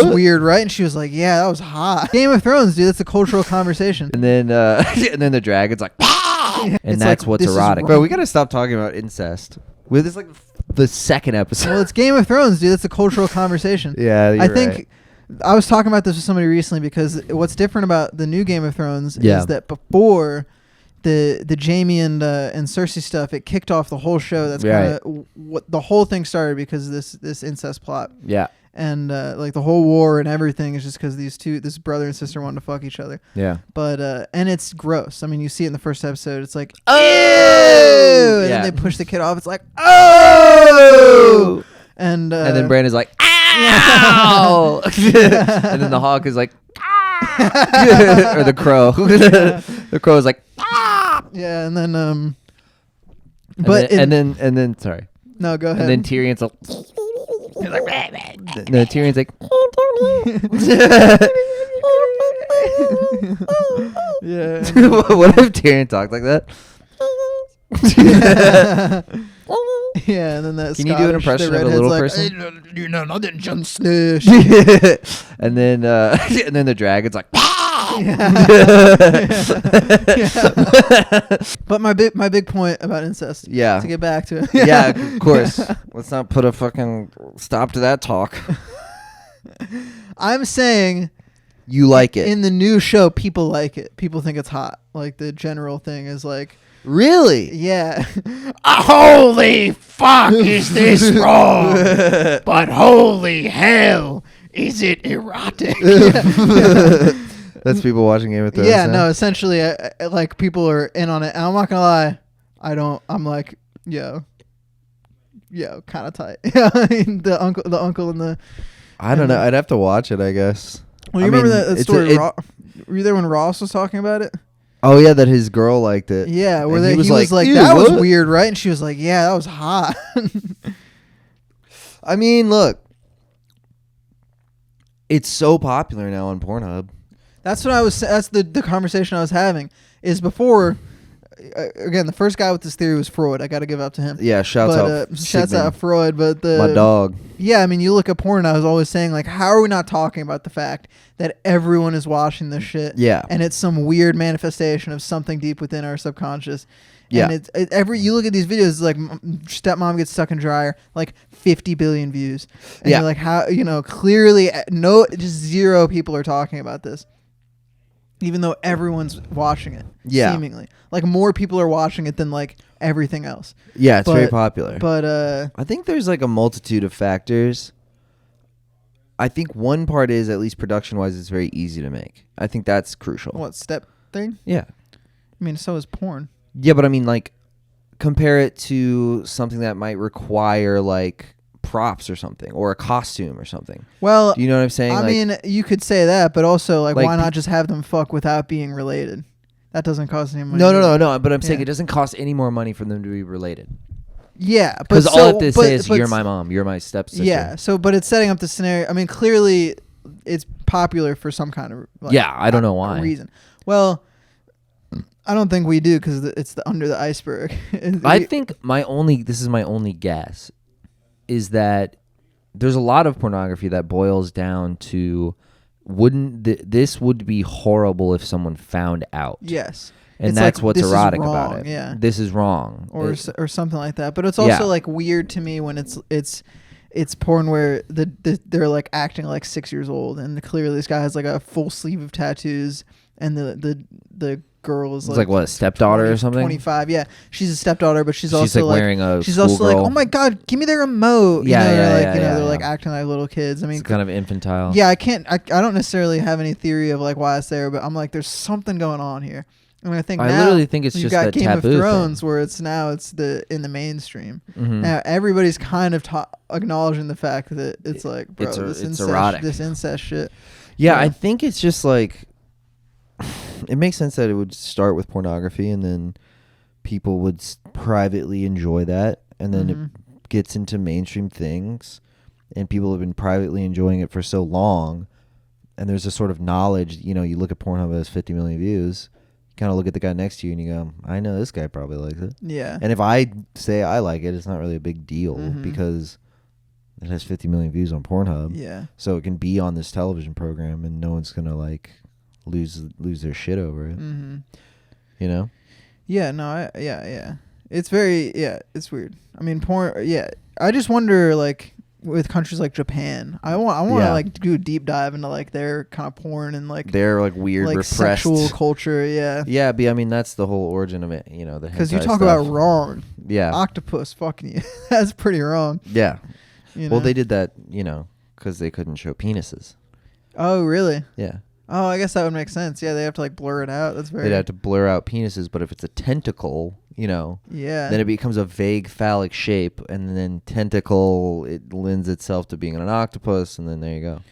was weird, right? And she was like, yeah, that was hot. Game of Thrones, dude. That's a cultural conversation. And then the dragon's like, and It's that's like, what's this is erotic. wrong. Bro, we gotta stop talking about incest. This is like the second episode. Well, it's Game of Thrones, dude. That's a cultural conversation. Yeah, I think right. I was talking about this with somebody recently because what's different about the new Game of Thrones Yeah. is that before the Jaime and Cersei stuff, it kicked off the whole show. That's kind of what the whole thing started because this incest plot. Yeah. And like the whole war and everything is just because this brother and sister wanted to fuck each other. Yeah. But and it's gross. I mean, you see it in the first episode. It's like, oh, ew! And then they push the kid off. It's like, oh! And then Brandon's like, ow! And then the hawk is like, or the crow. The crow is like, ah! Yeah, and then and then sorry. No, go ahead. And then Tyrion's like, no, Tyrion's like, yeah. What if Tyrion talked like that? Yeah, and then that. Can you do an impression of a little person? You know, nothing just snish. And then the dragon's like, But my big point about incest. Yeah. To get back to it. Yeah, of course. Let's not put a fucking stop to that talk. I'm saying you like it. In the new show, people like it. People think it's hot. Like the general thing is like, really? yeah. Holy fuck, is this wrong? But holy hell, is it erotic? That's people watching Game of Thrones. Yeah, now? no, essentially, like people are in on it. And I'm not gonna lie, I'm like, yo, kind of tight. Yeah, the uncle, and the. I don't know. I'd have to watch it, I guess. Well, you remember that story? Were you there when Ross was talking about it? Oh yeah, that his girl liked it. Yeah, where he was like, that was what? weird, right? And she was like, yeah, that was hot. I mean, look, it's so popular now on Pornhub. That's what I was. That's the conversation I was having. Is before, again, the first guy with this theory was Freud. I got to give up to him. Yeah, shouts out Freud. But my dog. Yeah, I mean, you look at porn. I was always saying like, how are we not talking about the fact that everyone is watching this shit? Yeah, and it's some weird manifestation of something deep within our subconscious. Yeah, and you look at these videos like stepmom gets stuck in dryer, like 50 billion views. And you're like, how clearly just zero people are talking about this. Even though everyone's watching it, seemingly. Like, more people are watching it than, like, everything else. Yeah, it's very popular. But, I think there's, like, a multitude of factors. I think one part is, at least production-wise, it's very easy to make. I think that's crucial. What, step thing? Yeah. I mean, so is porn. Yeah, but I mean, like, compare it to something that might require, like, props or something, or a costume or something. Well, do you know what I'm saying? I mean, you could say that, but also like why not just have them fuck without being related? That doesn't cost any money. No. But I'm saying it doesn't cost any more money for them to be related. Yeah, because all they say is you're my mom, you're my stepsister. Yeah, but it's setting up the scenario. I mean, clearly, it's popular for some kind of I don't know why reason. Well, I don't think we do because it's under the iceberg. I think this is my only guess. Is that there's a lot of pornography that boils down to this would be horrible if someone found out. Yes. And that's what's erotic about it. Yeah. This is wrong. Or something like that. But it's also like weird to me when it's porn where they're like acting like 6 years old and clearly this guy has like a full sleeve of tattoos and the girl is like what, a stepdaughter 20, or something? 25. Yeah, she's a stepdaughter, but she's also like wearing a she's also like, oh my god, give me the remote. They're like acting like little kids. I mean, it's kind of infantile. Yeah, I don't necessarily have any theory of like why it's there, but I'm like, there's something going on here. I mean, I literally think it's just that Game of Thrones thing. Where it's in the mainstream. Mm-hmm. Now everybody's kind of acknowledging the fact that it's like, bro, it's erotic. This incest shit. Yeah, I think it's just like. It makes sense that it would start with pornography and then people would privately enjoy that and then it gets into mainstream things and people have been privately enjoying it for so long and there's a sort of knowledge, you look at Pornhub as 50 million views, you kind of look at the guy next to you and you go, I know this guy probably likes it. Yeah. And if I say I like it, it's not really a big deal because it has 50 million views on Pornhub. Yeah. So it can be on this television program, and no one's gonna like lose their shit over it. Mm-hmm. You know? Yeah. No. Yeah. It's very. Yeah. It's weird. I mean, porn. Yeah. I just wonder, like, with countries like Japan, I want to like do a deep dive into like their kind of porn and like They're like weird, like repressed sexual culture. Yeah. Yeah, but I mean that's the whole origin of it. You know, the Because you hentai talk stuff. about wrong. Yeah. Octopus fucking you. That's pretty wrong. Yeah. You Well, know? they did that, you know, because they couldn't show penises. Oh, really? Yeah. Oh, I guess that would make sense. Yeah, they have to like blur it out. That's very. They'd have to blur out penises, but if it's a tentacle, you know, Yeah. then it becomes a vague phallic shape, and then tentacle, it lends itself to being an octopus, and then there you go.